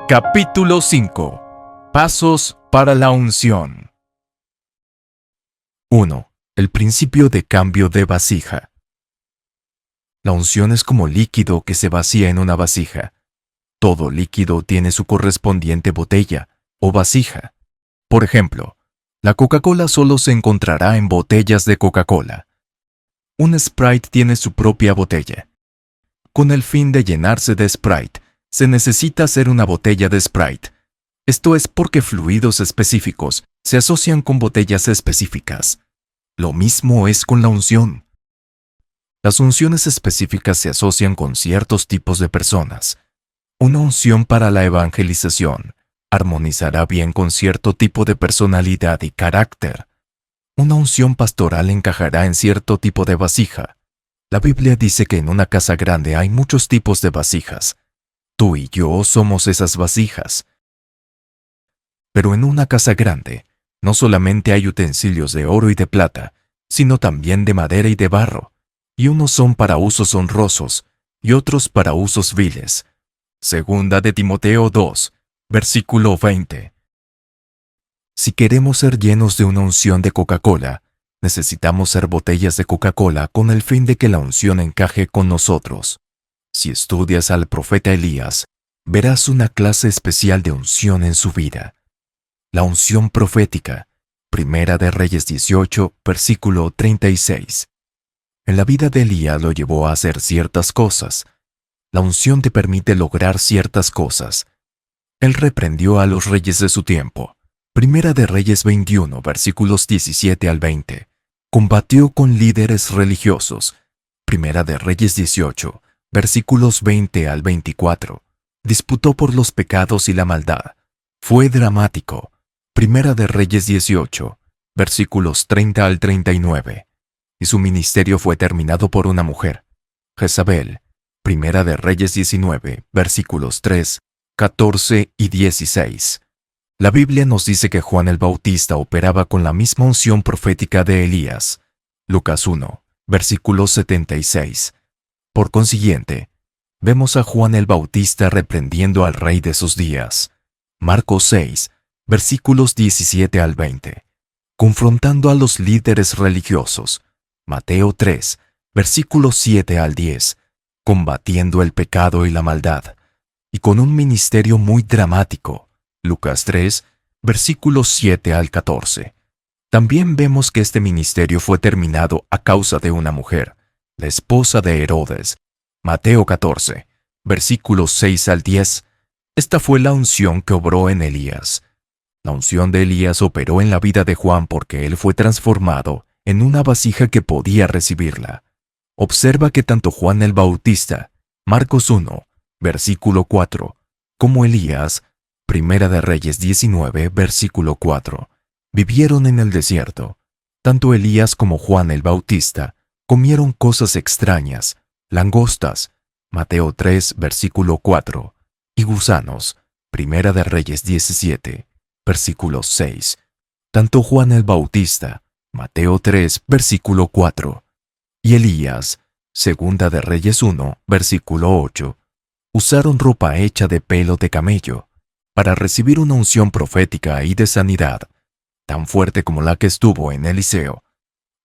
Capítulo 5. Pasos para la unción. 1. El principio de cambio de vasija. La unción es como líquido que se vacía en una vasija. Todo líquido tiene su correspondiente botella o vasija. Por ejemplo, la Coca-Cola solo se encontrará en botellas de Coca-Cola. Un Sprite tiene su propia botella. Con el fin de llenarse de Sprite, se necesita hacer una botella de Sprite. Esto es porque fluidos específicos se asocian con botellas específicas. Lo mismo es con la unción. Las unciones específicas se asocian con ciertos tipos de personas. Una unción para la evangelización armonizará bien con cierto tipo de personalidad y carácter. Una unción pastoral encajará en cierto tipo de vasija. La Biblia dice que en una casa grande hay muchos tipos de vasijas. Tú y yo somos esas vasijas. Pero en una casa grande, no solamente hay utensilios de oro y de plata, sino también de madera y de barro, y unos son para usos honrosos, y otros para usos viles. Segunda de Timoteo 2, versículo 20. Si queremos ser llenos de una unción de Coca-Cola, necesitamos ser botellas de Coca-Cola con el fin de que la unción encaje con nosotros. Si estudias al profeta Elías, verás una clase especial de unción en su vida. La unción profética, Primera de Reyes 18, versículo 36. En la vida de Elías lo llevó a hacer ciertas cosas. La unción te permite lograr ciertas cosas. Él reprendió a los reyes de su tiempo. Primera de Reyes 21, versículos 17 al 20. Combatió con líderes religiosos. Primera de Reyes 18, versículos 20 al 24. Disputó por los pecados y la maldad. Fue dramático. Primera de Reyes 18, versículos 30 al 39. Y su ministerio fue terminado por una mujer, Jezabel. Primera de Reyes 19, versículos 3, 14 y 16. La Biblia nos dice que Juan el Bautista operaba con la misma unción profética de Elías. Lucas 1, versículo 76. Por consiguiente, vemos a Juan el Bautista reprendiendo al rey de sus días. Marcos 6, versículos 17 al 20. Confrontando a los líderes religiosos. Mateo 3, versículos 7 al 10. Combatiendo el pecado y la maldad. Y con un ministerio muy dramático. Lucas 3, versículos 7 al 14. También vemos que este ministerio fue terminado a causa de una mujer, la esposa de Herodes. Mateo 14, versículos 6 al 10. Esta fue la unción que obró en Elías. La unción de Elías operó en la vida de Juan porque él fue transformado en una vasija que podía recibirla. Observa que tanto Juan el Bautista, Marcos 1, versículo 4, como Elías, Primera de Reyes 19, versículo 4, vivieron en el desierto. Tanto Elías como Juan el Bautista comieron cosas extrañas, langostas, Mateo 3, versículo 4, y gusanos, Primera de Reyes 17, versículo 6. Tanto Juan el Bautista, Mateo 3, versículo 4, y Elías, Segunda de Reyes 1, versículo 8, usaron ropa hecha de pelo de camello para recibir una unción profética y de sanidad, tan fuerte como la que estuvo en Eliseo.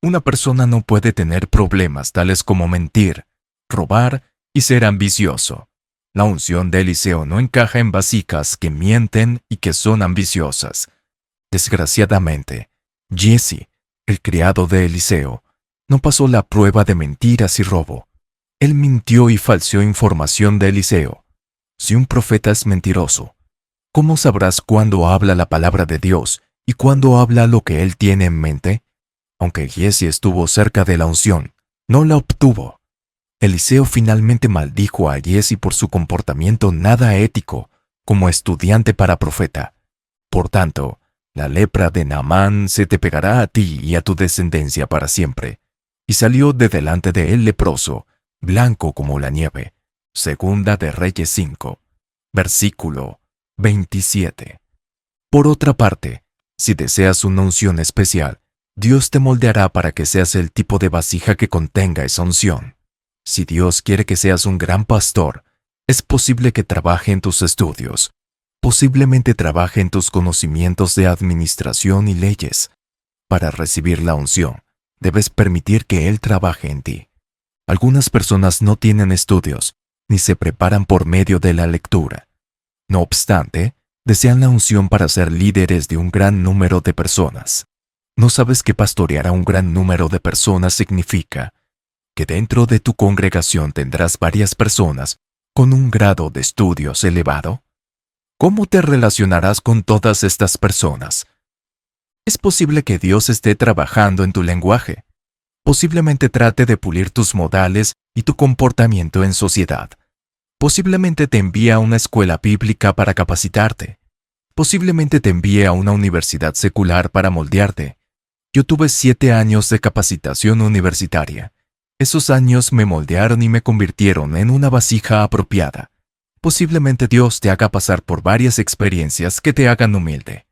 Una persona no puede tener problemas tales como mentir, robar y ser ambicioso. La unción de Eliseo no encaja en vasijas que mienten y que son ambiciosas. Desgraciadamente, Giezi, el criado de Eliseo, no pasó la prueba de mentiras y robo. Él mintió y falseó información de Eliseo. Si un profeta es mentiroso, ¿cómo sabrás cuándo habla la palabra de Dios y cuándo habla lo que él tiene en mente? Aunque Giezi estuvo cerca de la unción, no la obtuvo. Eliseo finalmente maldijo a Giezi por su comportamiento nada ético como estudiante para profeta. Por tanto, la lepra de Naamán se te pegará a ti y a tu descendencia para siempre. Y salió de delante de él leproso, blanco como la nieve. Segunda de Reyes 5, versículo 27. Por otra parte, si deseas una unción especial, Dios te moldeará para que seas el tipo de vasija que contenga esa unción. Si Dios quiere que seas un gran pastor, es posible que trabaje en tus estudios. Posiblemente trabaje en tus conocimientos de administración y leyes. Para recibir la unción, debes permitir que Él trabaje en ti. Algunas personas no tienen estudios, ni se preparan por medio de la lectura. No obstante, desean la unción para ser líderes de un gran número de personas. ¿No sabes que pastorear a un gran número de personas significa que dentro de tu congregación tendrás varias personas con un grado de estudios elevado? ¿Cómo te relacionarás con todas estas personas? Es posible que Dios esté trabajando en tu lenguaje. Posiblemente trate de pulir tus modales y tu comportamiento en sociedad. Posiblemente te envíe a una escuela bíblica para capacitarte. Posiblemente te envíe a una universidad secular para moldearte. Yo tuve 7 años de capacitación universitaria. Esos años me moldearon y me convirtieron en una vasija apropiada. Posiblemente Dios te haga pasar por varias experiencias que te hagan humilde.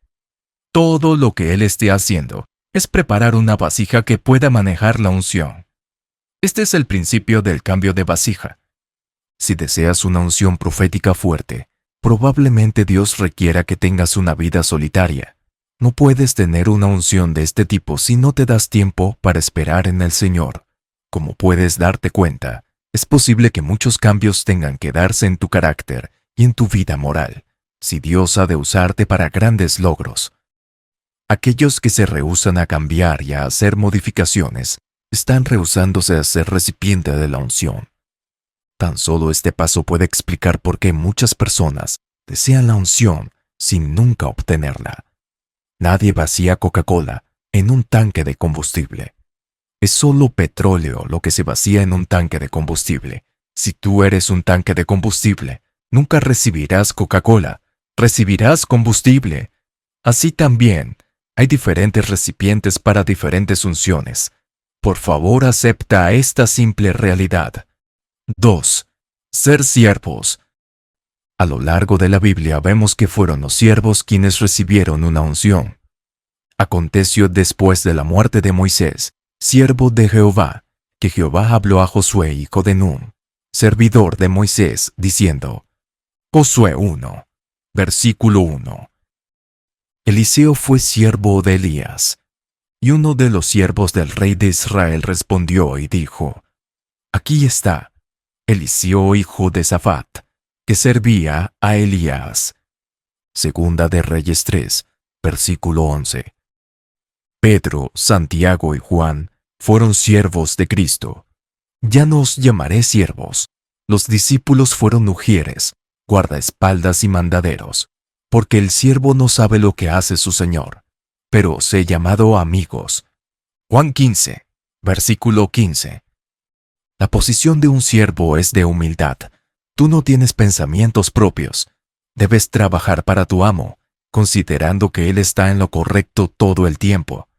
Todo lo que Él esté haciendo es preparar una vasija que pueda manejar la unción. Este es el principio del cambio de vasija. Si deseas una unción profética fuerte, probablemente Dios requiera que tengas una vida solitaria. No puedes tener una unción de este tipo si no te das tiempo para esperar en el Señor. Como puedes darte cuenta, es posible que muchos cambios tengan que darse en tu carácter y en tu vida moral, si Dios ha de usarte para grandes logros. Aquellos que se rehúsan a cambiar y a hacer modificaciones, están rehusándose a ser recipiente de la unción. Tan solo este paso puede explicar por qué muchas personas desean la unción sin nunca obtenerla. Nadie vacía Coca-Cola en un tanque de combustible. Es solo petróleo lo que se vacía en un tanque de combustible. Si tú eres un tanque de combustible, nunca recibirás Coca-Cola, recibirás combustible. Así también, hay diferentes recipientes para diferentes unciones. Por favor, acepta esta simple realidad. 2. Ser siervos. A lo largo de la Biblia vemos que fueron los siervos quienes recibieron una unción. Aconteció después de la muerte de Moisés, siervo de Jehová, que Jehová habló a Josué hijo de Nun, servidor de Moisés, diciendo, Josué 1, versículo 1. Eliseo fue siervo de Elías, y uno de los siervos del rey de Israel respondió y dijo, Aquí está, Eliseo hijo de Safat, que servía a Elías. Segunda de Reyes 3, versículo 11. Pedro, Santiago y Juan fueron siervos de Cristo. Ya no os llamaré siervos. Los discípulos fueron ujieres, guardaespaldas y mandaderos, porque el siervo no sabe lo que hace su Señor, pero os he llamado amigos. Juan 15, versículo 15. La posición de un siervo es de humildad. Tú no tienes pensamientos propios. Debes trabajar para tu amo, considerando que él está en lo correcto todo el tiempo.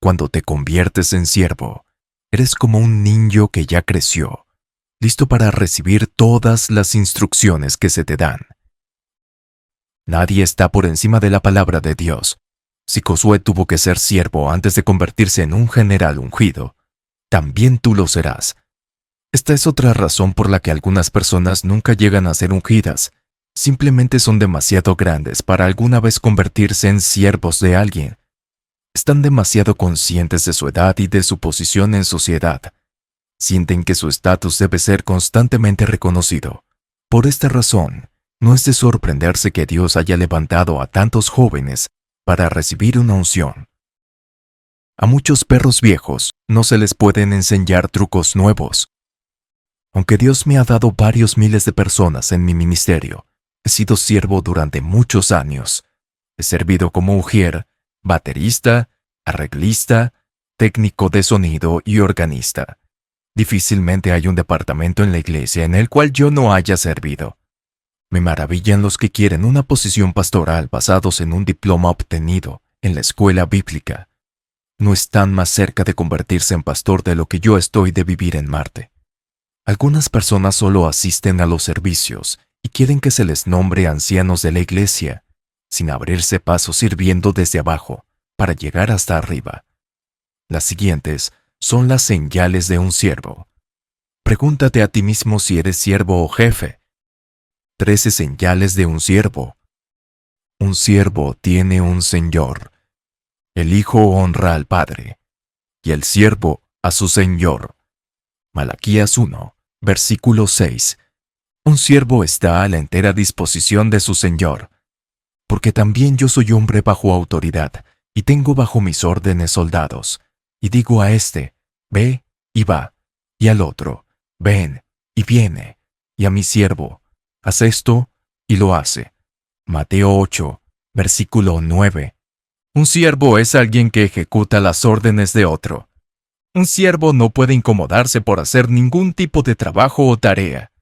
Cuando te conviertes en siervo, eres como un niño que ya creció, listo para recibir todas las instrucciones que se te dan. Nadie está por encima de la palabra de Dios. Si Josué tuvo que ser siervo antes de convertirse en un general ungido, también tú lo serás. Esta es otra razón por la que algunas personas nunca llegan a ser ungidas. Simplemente son demasiado grandes para alguna vez convertirse en siervos de alguien. Están demasiado conscientes de su edad y de su posición en sociedad. Sienten que su estatus debe ser constantemente reconocido. Por esta razón, no es de sorprenderse que Dios haya levantado a tantos jóvenes para recibir una unción. A muchos perros viejos no se les pueden enseñar trucos nuevos. Aunque Dios me ha dado varios miles de personas en mi ministerio, he sido siervo durante muchos años. He servido como ujier, baterista, arreglista, técnico de sonido y organista. Difícilmente hay un departamento en la iglesia en el cual yo no haya servido. Me maravillan los que quieren una posición pastoral basados en un diploma obtenido en la escuela bíblica. No están más cerca de convertirse en pastor de lo que yo estoy de vivir en Marte. Algunas personas solo asisten a los servicios y quieren que se les nombre ancianos de la iglesia, sin abrirse paso sirviendo desde abajo para llegar hasta arriba. Las siguientes son las señales de un siervo. Pregúntate a ti mismo si eres siervo o jefe. 13 señales de un siervo. Un siervo tiene un señor. El hijo honra al padre, y el siervo a su señor. Malaquías 1, versículo 6. Un siervo está a la entera disposición de su señor, porque también yo soy hombre bajo autoridad, y tengo bajo mis órdenes soldados, y digo a este, ve y va, y al otro, ven y viene, y a mi siervo, haz esto y lo hace. Mateo 8, versículo 9. Un siervo es alguien que ejecuta las órdenes de otro. Un siervo no puede incomodarse por hacer ningún tipo de trabajo o tarea.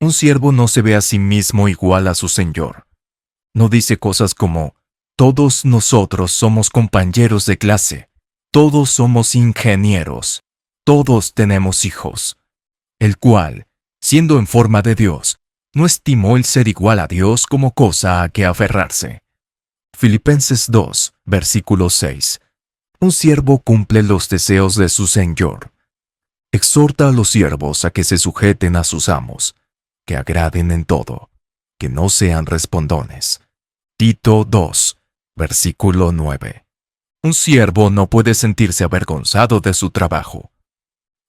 Un siervo no se ve a sí mismo igual a su señor. No dice cosas como, todos nosotros somos compañeros de clase, todos somos ingenieros, todos tenemos hijos. El cual, siendo en forma de Dios, no estimó el ser igual a Dios como cosa a que aferrarse. Filipenses 2, versículo 6. Un siervo cumple los deseos de su señor. Exhorta a los siervos a que se sujeten a sus amos, que agraden en todo, que no sean respondones. Tito 2, versículo 9. Un siervo no puede sentirse avergonzado de su trabajo.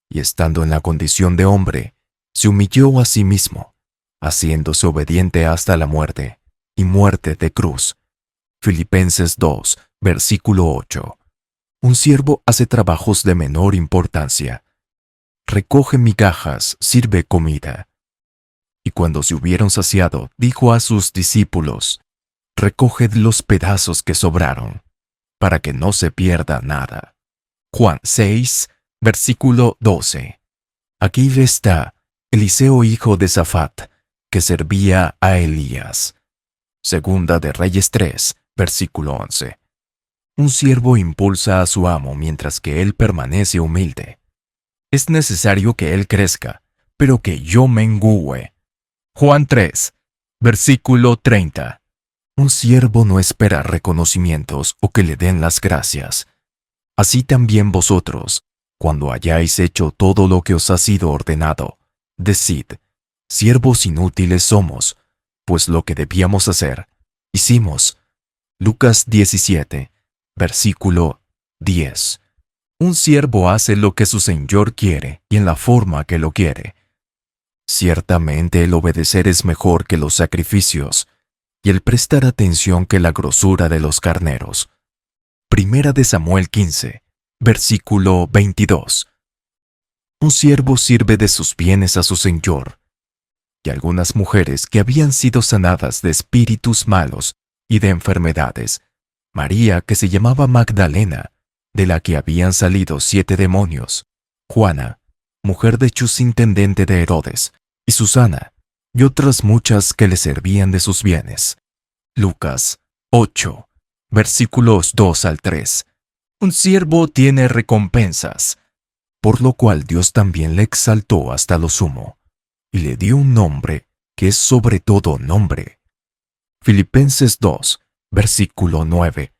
Y estando en la condición de hombre, se humilló a sí mismo, haciéndose obediente hasta la muerte, y muerte de cruz. Filipenses 2, versículo 8. Un siervo hace trabajos de menor importancia. Recoge migajas, sirve comida. Y cuando se hubieron saciado, dijo a sus discípulos, recoged los pedazos que sobraron, para que no se pierda nada. Juan 6, versículo 12. Aquí está Eliseo hijo de Safat, que servía a Elías. Segunda de Reyes 3, versículo 11. Un siervo impulsa a su amo mientras que él permanece humilde. Es necesario que él crezca, pero que yo mengüe. Juan 3, versículo 30. Un siervo no espera reconocimientos o que le den las gracias. Así también vosotros, cuando hayáis hecho todo lo que os ha sido ordenado, decid, siervos inútiles somos, pues lo que debíamos hacer, hicimos. Lucas 17, versículo 10. Un siervo hace lo que su señor quiere y en la forma que lo quiere. Ciertamente el obedecer es mejor que los sacrificios, y el prestar atención que la grosura de los carneros. Primera de Samuel 15, versículo 22. Un siervo sirve de sus bienes a su señor, y algunas mujeres que habían sido sanadas de espíritus malos y de enfermedades, María, que se llamaba Magdalena, de la que habían salido 7 demonios, Juana, mujer de Chus intendente de Herodes, y Susana, y otras muchas que le servían de sus bienes. Lucas 8, versículos 2 al 3. Un siervo tiene recompensas, por lo cual Dios también le exaltó hasta lo sumo, y le dio un nombre que es sobre todo nombre. Filipenses 2, versículo 9.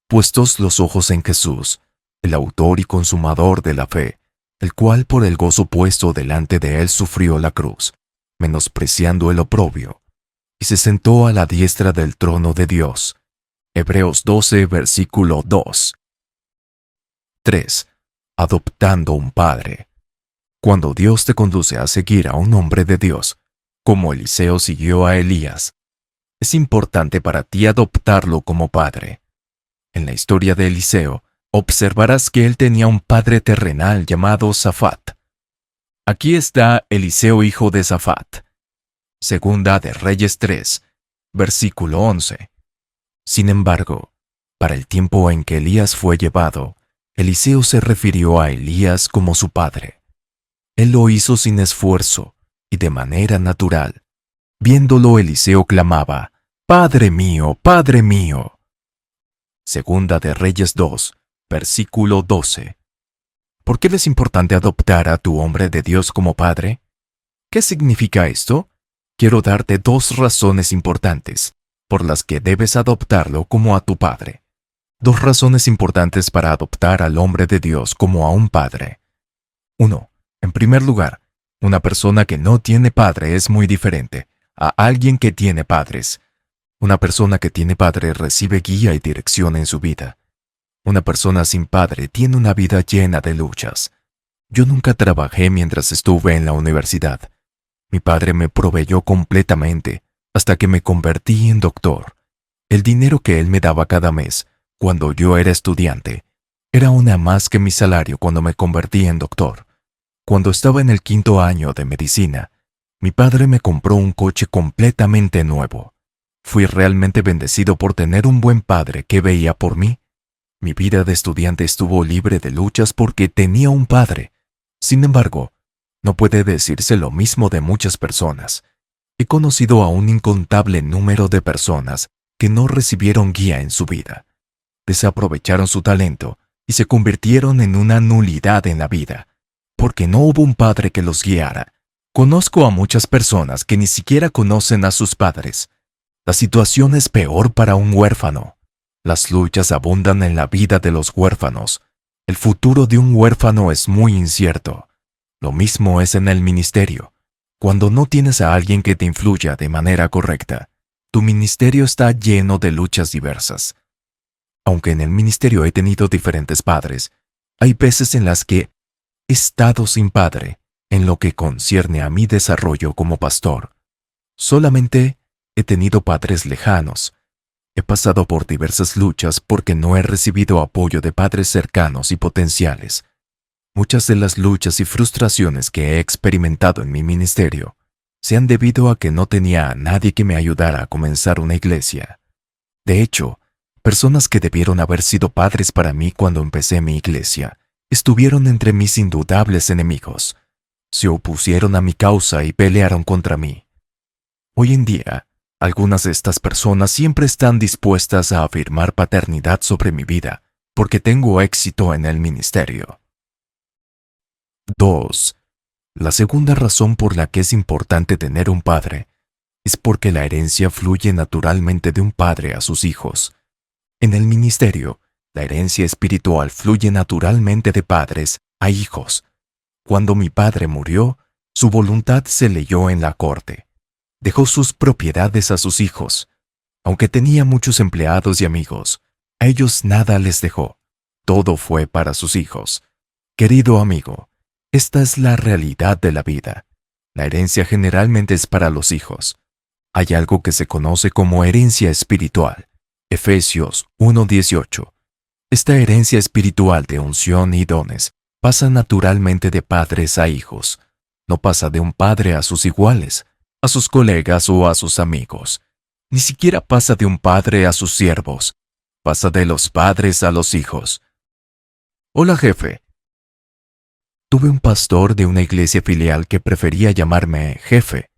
Puestos los ojos en Jesús, el autor y consumador de la fe, el cual por el gozo puesto delante de él sufrió la cruz, menospreciando el oprobio, y se sentó a la diestra del trono de Dios. Hebreos 12, versículo 2. 3. Adoptando un padre. Cuando Dios te conduce a seguir a un hombre de Dios, como Eliseo siguió a Elías, es importante para ti adoptarlo como padre. En la historia de Eliseo, observarás que él tenía un padre terrenal llamado Safat. Aquí está Eliseo hijo de Safat. Segunda de Reyes 3, versículo 11. Sin embargo, para el tiempo en que Elías fue llevado, Eliseo se refirió a Elías como su padre. Él lo hizo sin esfuerzo y de manera natural. Viéndolo, Eliseo clamaba, «Padre mío, Padre mío». Segunda de Reyes 2, versículo 12. ¿Por qué es importante adoptar a tu hombre de Dios como padre? ¿Qué significa esto? Quiero darte 2 razones importantes por las que debes adoptarlo como a tu padre. 2 razones importantes para adoptar al hombre de Dios como a un padre. 1. En primer lugar, una persona que no tiene padre es muy diferente a alguien que tiene padres. Una persona que tiene padre recibe guía y dirección en su vida. Una persona sin padre tiene una vida llena de luchas. Yo nunca trabajé mientras estuve en la universidad. Mi padre me proveyó completamente hasta que me convertí en doctor. El dinero que él me daba cada mes, cuando yo era estudiante, era una más que mi salario cuando me convertí en doctor. Cuando estaba en el 5º año de medicina, mi padre me compró un coche completamente nuevo. Fui realmente bendecido por tener un buen padre que veía por mí. Mi vida de estudiante estuvo libre de luchas porque tenía un padre. Sin embargo, no puede decirse lo mismo de muchas personas. He conocido a un incontable número de personas que no recibieron guía en su vida. Desaprovecharon su talento y se convirtieron en una nulidad en la vida, porque no hubo un padre que los guiara. Conozco a muchas personas que ni siquiera conocen a sus padres. La situación es peor para un huérfano. Las luchas abundan en la vida de los huérfanos. El futuro de un huérfano es muy incierto. Lo mismo es en el ministerio. Cuando no tienes a alguien que te influya de manera correcta, tu ministerio está lleno de luchas diversas. Aunque en el ministerio he tenido diferentes padres, hay veces en las que he estado sin padre en lo que concierne a mi desarrollo como pastor. Solamente he tenido padres lejanos. He pasado por diversas luchas porque no he recibido apoyo de padres cercanos y potenciales. Muchas de las luchas y frustraciones que he experimentado en mi ministerio se han debido a que no tenía a nadie que me ayudara a comenzar una iglesia. De hecho, personas que debieron haber sido padres para mí cuando empecé mi iglesia estuvieron entre mis indudables enemigos. Se opusieron a mi causa y pelearon contra mí. Hoy en día, algunas de estas personas siempre están dispuestas a afirmar paternidad sobre mi vida porque tengo éxito en el ministerio. 2. La segunda razón por la que es importante tener un padre es porque la herencia fluye naturalmente de un padre a sus hijos. En el ministerio, la herencia espiritual fluye naturalmente de padres a hijos. Cuando mi padre murió, su voluntad se leyó en la corte. Dejó sus propiedades a sus hijos. Aunque tenía muchos empleados y amigos, a ellos nada les dejó. Todo fue para sus hijos. Querido amigo, esta es la realidad de la vida. La herencia generalmente es para los hijos. Hay algo que se conoce como herencia espiritual. Efesios 1:18. Esta herencia espiritual de unción y dones pasa naturalmente de padres a hijos. No pasa de un padre a sus iguales, a sus colegas o a sus amigos. Ni siquiera pasa de un padre a sus siervos. Pasa de los padres a los hijos. Hola, jefe. Tuve un pastor de una iglesia filial que prefería llamarme jefe.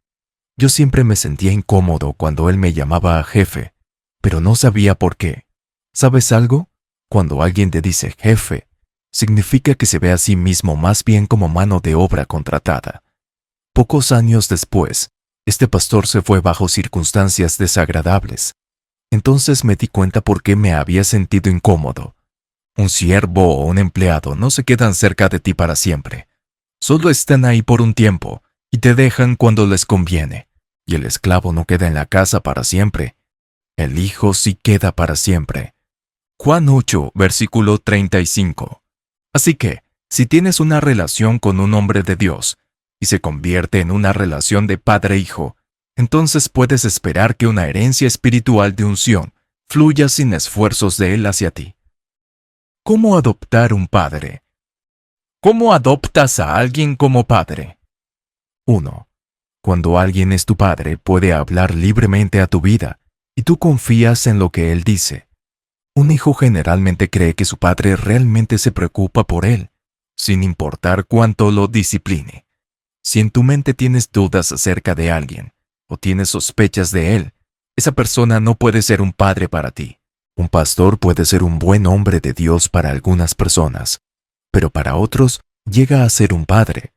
Yo siempre me sentía incómodo cuando él me llamaba jefe, pero no sabía por qué. ¿Sabes algo? Cuando alguien te dice jefe, significa que se ve a sí mismo más bien como mano de obra contratada. Pocos años después, este pastor se fue bajo circunstancias desagradables. Entonces me di cuenta por qué me había sentido incómodo. Un siervo o un empleado no se quedan cerca de ti para siempre. Solo están ahí por un tiempo y te dejan cuando les conviene. Y el esclavo no queda en la casa para siempre. El hijo sí queda para siempre. Juan 8, versículo 35. Así que, si tienes una relación con un hombre de Dios y se convierte en una relación de padre-hijo, entonces puedes esperar que una herencia espiritual de unción fluya sin esfuerzos de él hacia ti. ¿Cómo adoptar un padre? ¿Cómo adoptas a alguien como padre? 1. Cuando alguien es tu padre, puede hablar libremente a tu vida y tú confías en lo que él dice. Un hijo generalmente cree que su padre realmente se preocupa por él, sin importar cuánto lo discipline. Si en tu mente tienes dudas acerca de alguien o tienes sospechas de él, esa persona no puede ser un padre para ti. Un pastor puede ser un buen hombre de Dios para algunas personas, pero para otros llega a ser un padre.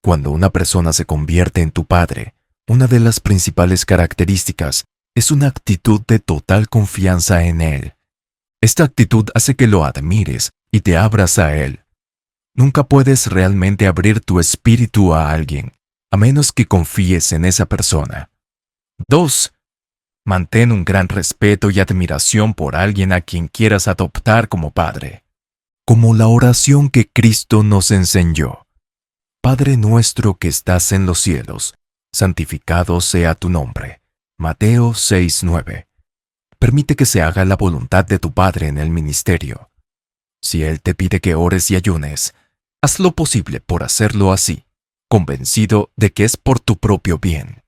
Cuando una persona se convierte en tu padre, una de las principales características es una actitud de total confianza en él. Esta actitud hace que lo admires y te abras a él. Nunca puedes realmente abrir tu espíritu a alguien, a menos que confíes en esa persona. 2. Mantén un gran respeto y admiración por alguien a quien quieras adoptar como padre. Como la oración que Cristo nos enseñó. Padre nuestro que estás en los cielos, santificado sea tu nombre. Mateo 6:9. Permite que se haga la voluntad de tu Padre en el ministerio. Si Él te pide que ores y ayunes, haz lo posible por hacerlo así, convencido de que es por tu propio bien.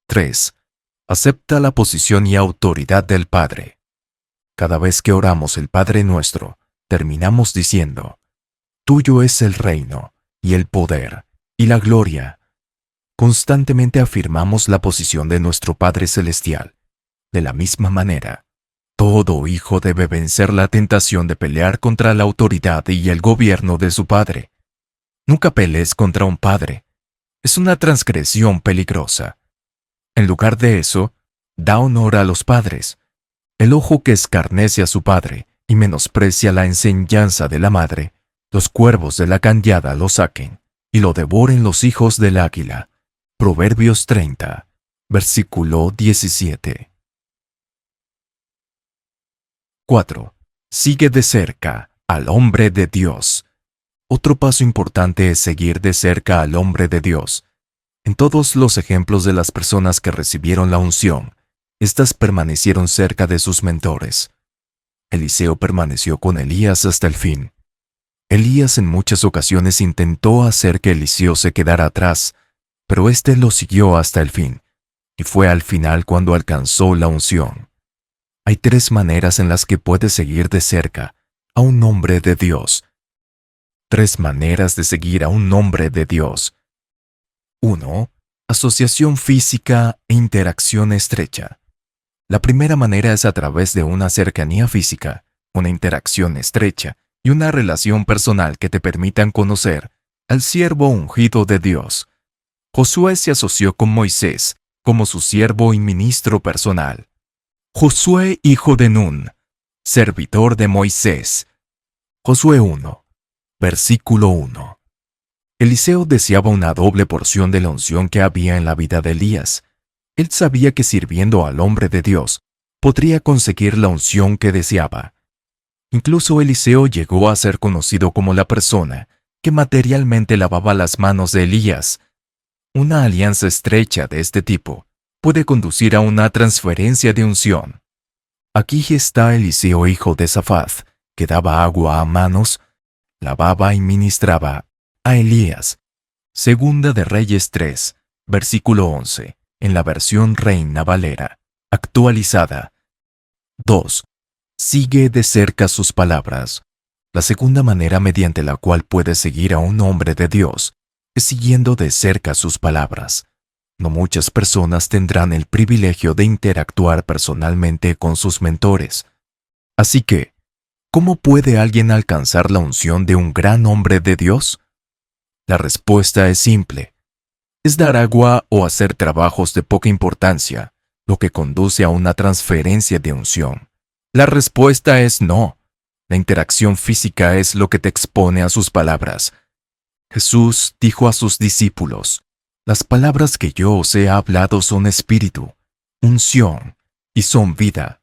3. Acepta la posición y autoridad del Padre. Cada vez que oramos el Padre Nuestro, terminamos diciendo, Tuyo es el reino, y el poder, y la gloria. Constantemente afirmamos la posición de nuestro Padre Celestial. De la misma manera, todo hijo debe vencer la tentación de pelear contra la autoridad y el gobierno de su padre. Nunca pelees contra un padre. Es una transgresión peligrosa. En lugar de eso, da honor a los padres. El ojo que escarnece a su padre y menosprecia la enseñanza de la madre, los cuervos de la cañada lo saquen y lo devoren los hijos del águila. Proverbios 30, versículo 17. 4. Sigue de cerca al hombre de Dios. Otro paso importante es seguir de cerca al hombre de Dios. En todos los ejemplos de las personas que recibieron la unción, éstas permanecieron cerca de sus mentores. Eliseo permaneció con Elías hasta el fin. Elías en muchas ocasiones intentó hacer que Eliseo se quedara atrás, pero éste lo siguió hasta el fin, y fue al final cuando alcanzó la unción. Hay 3 maneras en las que puedes seguir de cerca a un hombre de Dios. 3 maneras de seguir a un hombre de Dios. 1. Asociación física e interacción estrecha. La primera manera es a través de una cercanía física, una interacción estrecha y una relación personal que te permitan conocer al siervo ungido de Dios. Josué se asoció con Moisés como su siervo y ministro personal. Josué, hijo de Nun, servidor de Moisés. Josué 1, versículo 1. Eliseo deseaba una doble porción de la unción que había en la vida de Elías. Él sabía que sirviendo al hombre de Dios, podría conseguir la unción que deseaba. Incluso Eliseo llegó a ser conocido como la persona que materialmente lavaba las manos de Elías. Una alianza estrecha de este tipo puede conducir a una transferencia de unción. Aquí está Eliseo, hijo de Safat, que daba agua a manos, lavaba y ministraba a Elías. Segunda de Reyes 3, versículo 11, en la versión Reina Valera, actualizada. 2. Sigue de cerca sus palabras. La segunda manera mediante la cual puedes seguir a un hombre de Dios es siguiendo de cerca sus palabras. No muchas personas tendrán el privilegio de interactuar personalmente con sus mentores. Así que, ¿cómo puede alguien alcanzar la unción de un gran hombre de Dios? La respuesta es simple. Es dar agua o hacer trabajos de poca importancia, lo que conduce a una transferencia de unción. La respuesta es no. La interacción física es lo que te expone a sus palabras. Jesús dijo a sus discípulos, las palabras que yo os he hablado son espíritu, unción y son vida.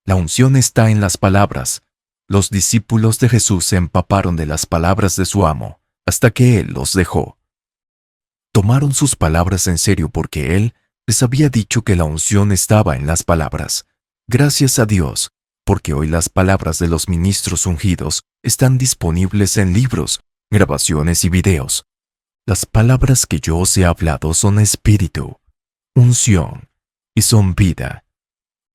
La unción está en las palabras. Los discípulos de Jesús se empaparon de las palabras de su amo hasta que Él los dejó. Tomaron sus palabras en serio porque Él les había dicho que la unción estaba en las palabras. Gracias a Dios, porque hoy las palabras de los ministros ungidos están disponibles en libros, grabaciones y videos. Las palabras que yo os he hablado son espíritu, unción y son vida.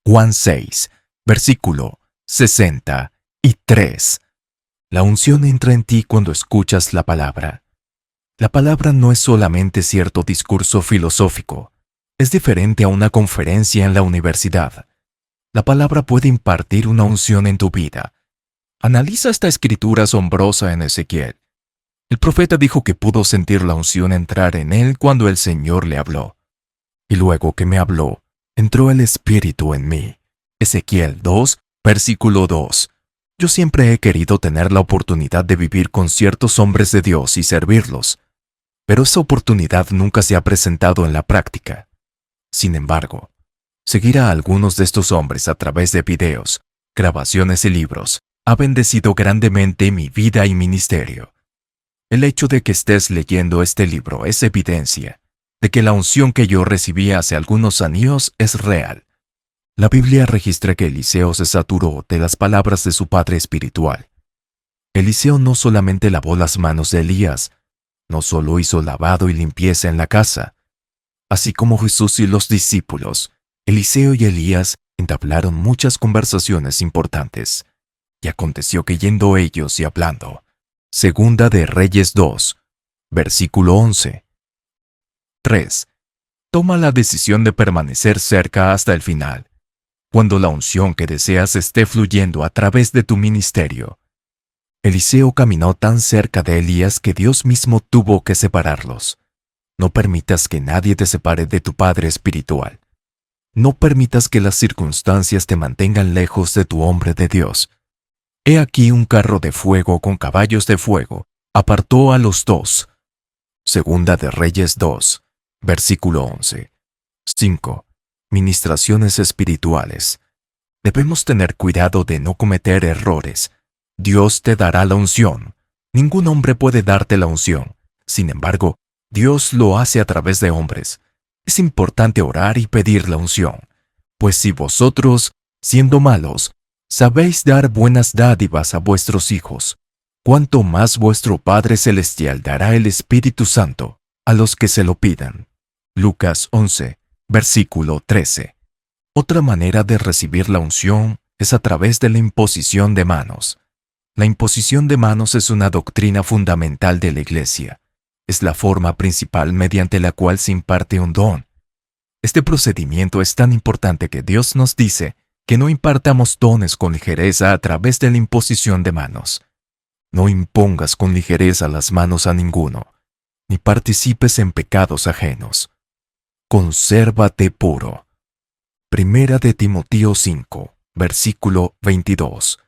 Juan 6, versículo 63. La unción entra en ti cuando escuchas la palabra. La palabra no es solamente cierto discurso filosófico, es diferente a una conferencia en la universidad. La palabra puede impartir una unción en tu vida. Analiza esta escritura asombrosa en Ezequiel. El profeta dijo que pudo sentir la unción entrar en él cuando el Señor le habló. Y luego que me habló, entró el Espíritu en mí. Ezequiel 2, versículo 2. Yo siempre he querido tener la oportunidad de vivir con ciertos hombres de Dios y servirlos, pero esa oportunidad nunca se ha presentado en la práctica. Sin embargo, Seguir a algunos de estos hombres a través de videos, grabaciones y libros ha bendecido grandemente mi vida y ministerio. El hecho de que estés leyendo este libro es evidencia de que la unción que yo recibí hace algunos años es real. La Biblia registra que Eliseo se saturó de las palabras de su padre espiritual. Eliseo no solamente lavó las manos de Elías, no solo hizo lavado y limpieza en la casa. Así como Jesús y los discípulos, Eliseo y Elías entablaron muchas conversaciones importantes. Y aconteció que yendo ellos y hablando, Segunda de Reyes 2, versículo 11. 3. Toma la decisión de permanecer cerca hasta el final. Cuando la unción que deseas esté fluyendo a través de tu ministerio. Eliseo caminó tan cerca de Elías que Dios mismo tuvo que separarlos. No permitas que nadie te separe de tu Padre espiritual. No permitas que las circunstancias te mantengan lejos de tu hombre de Dios. He aquí un carro de fuego con caballos de fuego apartó a los dos. Segunda de Reyes 2, versículo 11. 5. Ministraciones espirituales. Debemos tener cuidado de no cometer errores. Dios te dará la unción. Ningún hombre puede darte la unción. Sin embargo, Dios lo hace a través de hombres. Es importante orar y pedir la unción. Pues si vosotros, siendo malos, sabéis dar buenas dádivas a vuestros hijos, cuánto más vuestro Padre Celestial dará el Espíritu Santo a los que se lo pidan. Lucas 11, versículo 13. Otra manera de recibir la unción es a través de la imposición de manos. La imposición de manos es una doctrina fundamental de la Iglesia. Es la forma principal mediante la cual se imparte un don. Este procedimiento es tan importante que Dios nos dice que no impartamos dones con ligereza a través de la imposición de manos. No impongas con ligereza las manos a ninguno, ni participes en pecados ajenos. Consérvate puro. Primera de Timoteo 5, versículo 22.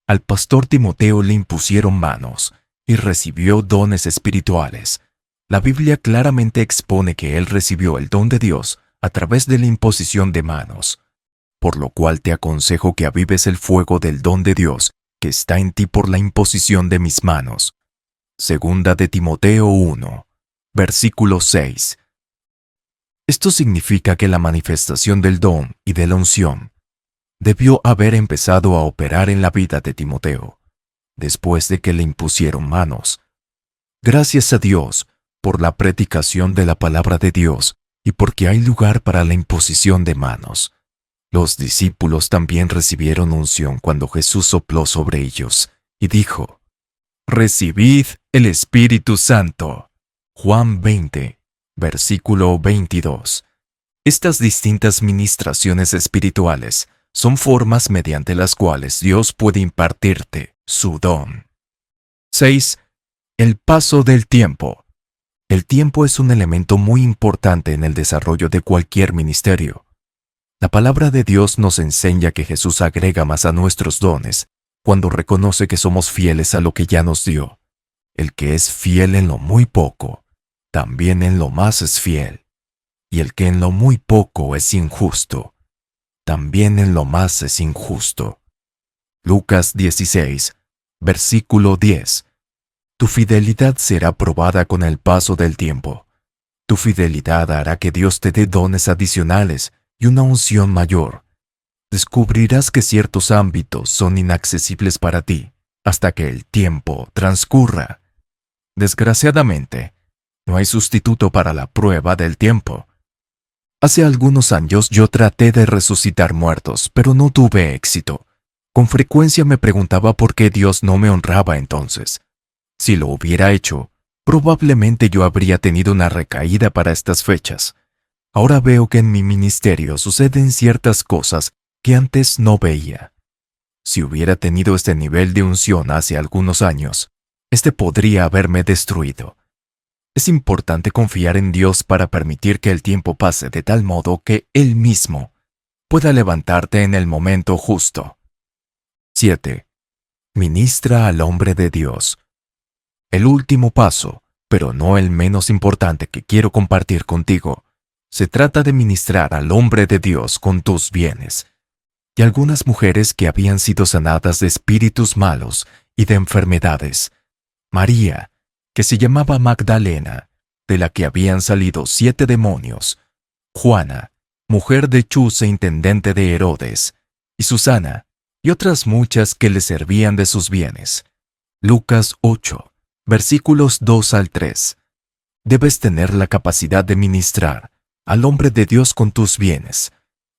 Al pastor Timoteo le impusieron manos y recibió dones espirituales. La Biblia claramente expone que él recibió el don de Dios a través de la imposición de manos, por lo cual te aconsejo que avives el fuego del don de Dios que está en ti por la imposición de mis manos. Segunda de Timoteo 1, versículo 6. Esto significa que la manifestación del don y de la unción debió haber empezado a operar en la vida de Timoteo, después de que le impusieron manos. Gracias a Dios por la predicación de la palabra de Dios y porque hay lugar para la imposición de manos. Los discípulos también recibieron unción cuando Jesús sopló sobre ellos y dijo, «Recibid el Espíritu Santo». Juan 20, versículo 22. Estas distintas ministraciones espirituales son formas mediante las cuales Dios puede impartirte su don. 6. El paso del tiempo. El tiempo es un elemento muy importante en el desarrollo de cualquier ministerio. La palabra de Dios nos enseña que Jesús agrega más a nuestros dones cuando reconoce que somos fieles a lo que ya nos dio. El que es fiel en lo muy poco, también en lo más es fiel. Y el que en lo muy poco es injusto, también en lo más es injusto. Lucas 16, versículo 10. Tu fidelidad será probada con el paso del tiempo. Tu fidelidad hará que Dios te dé dones adicionales y una unción mayor. Descubrirás que ciertos ámbitos son inaccesibles para ti hasta que el tiempo transcurra. Desgraciadamente, no hay sustituto para la prueba del tiempo. Hace algunos años yo traté de resucitar muertos, pero no tuve éxito. Con frecuencia me preguntaba por qué Dios no me honraba entonces. Si lo hubiera hecho, probablemente yo habría tenido una recaída para estas fechas. Ahora veo que en mi ministerio suceden ciertas cosas que antes no veía. Si hubiera tenido este nivel de unción hace algunos años, este podría haberme destruido. Es importante confiar en Dios para permitir que el tiempo pase de tal modo que Él mismo pueda levantarte en el momento justo. 7. Ministra al hombre de Dios. El último paso, pero no el menos importante que quiero compartir contigo, Se trata de ministrar al hombre de Dios con tus bienes. Y algunas mujeres que habían sido sanadas de espíritus malos y de enfermedades. María, que se llamaba Magdalena, de la que habían salido 7 demonios. Juana, mujer de Chuza, intendente de Herodes, y Susana, y otras muchas que le servían de sus bienes. Lucas 8, versículos 2 al 3. Debes tener la capacidad de ministrar al hombre de Dios con tus bienes.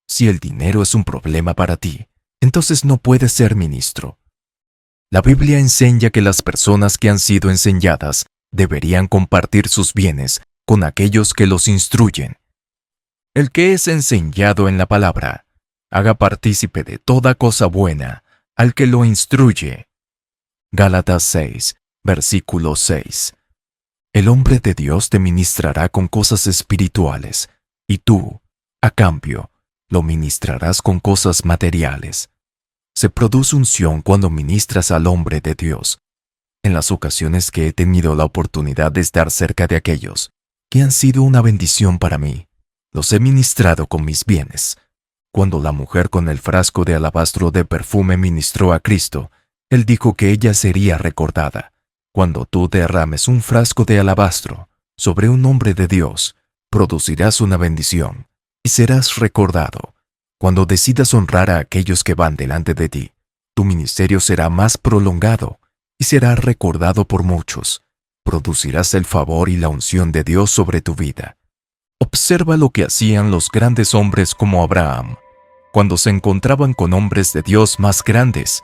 Si el dinero es un problema para ti, entonces no puedes ser ministro. La Biblia enseña que las personas que han sido enseñadas deberían compartir sus bienes con aquellos que los instruyen. El que es enseñado en la palabra, haga partícipe de toda cosa buena al que lo instruye. Gálatas 6, versículo 6. El hombre de Dios te ministrará con cosas espirituales, y tú, a cambio, lo ministrarás con cosas materiales. Se produce unción cuando ministras al hombre de Dios. En las ocasiones que he tenido la oportunidad de estar cerca de aquellos que han sido una bendición para mí, los he ministrado con mis bienes. Cuando la mujer con el frasco de alabastro de perfume ministró a Cristo, Él dijo que ella sería recordada. Cuando tú derrames un frasco de alabastro sobre un hombre de Dios, producirás una bendición y serás recordado. Cuando decidas honrar a aquellos que van delante de ti, tu ministerio será más prolongado y será recordado por muchos. Producirás el favor y la unción de Dios sobre tu vida. Observa lo que hacían los grandes hombres como Abraham. Cuando se encontraban con hombres de Dios más grandes,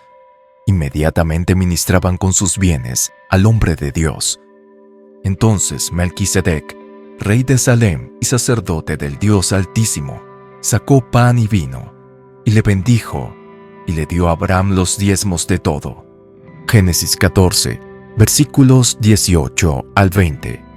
inmediatamente ministraban con sus bienes al hombre de Dios. Entonces Melquisedec, rey de Salem y sacerdote del Dios Altísimo, sacó pan y vino, y le bendijo, y le dio a Abraham los diezmos de todo. Génesis 14, versículos 18 al 20.